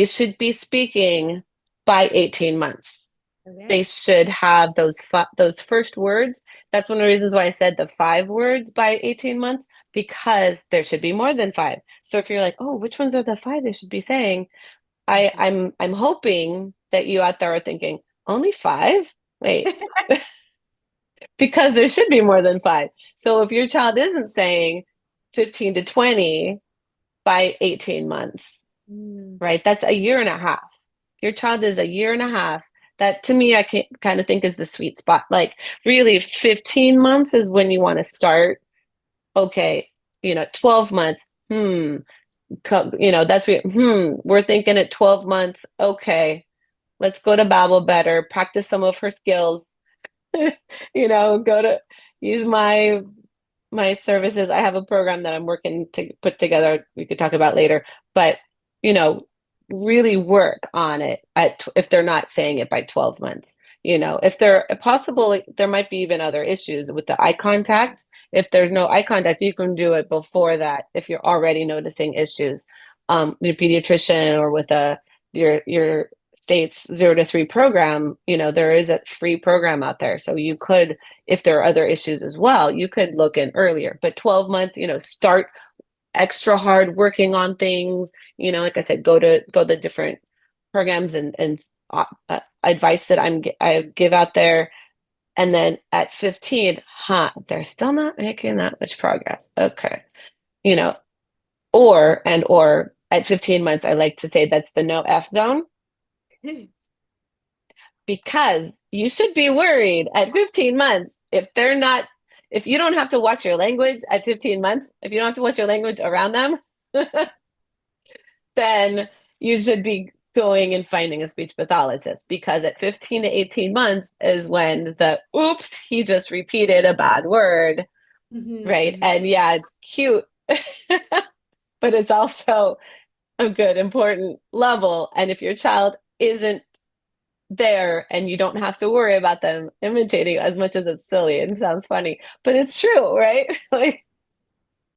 They should be speaking by 18 months. Okay. They should have those first words. That's one of the reasons why I said the 5 words by 18 months, because there should be more than 5. So if you're like, oh, which ones are the 5 they should be saying? I'm hoping that you out there are thinking, only 5? Wait, because there should be more than 5. So if your child isn't saying 15 to 20 by 18 months, right? That's a year and a half. Your child is a year and a half. That to me, I can kind of think is the sweet spot. Like really 15 months is when you want to start. Okay, 12 months. That's we're thinking at 12 months. Okay, let's go to Babel better, practice some of her skills. Go to use my services. I have a program that I'm working to put together. We could talk about later, but you know, really work on it if they're not saying it by 12 months. If they're possible, there might be even other issues with the eye contact. If there's no eye contact, you can do it before that if you're already noticing issues. Your pediatrician or with your state's 0 to 3 program, there is a free program out there. So you could, if there are other issues as well, you could look in earlier. But 12 months, start extra hard working on things. Like I said, go to the different programs and advice that I give out there. And then at 15, they're still not making that much progress. Okay. You know, or at 15 months, I like to say that's the no F zone, because you should be worried at 15 months if you don't have to watch your language at 15 months, if you don't have to watch your language around them, then you should be going and finding a speech pathologist, because at 15 to 18 months is when oops, he just repeated a bad word, right? And yeah, it's cute, but it's also a good, important level. And if your child isn't there and you don't have to worry about them imitating, as much as it's silly and sounds funny, but it's true, right? Like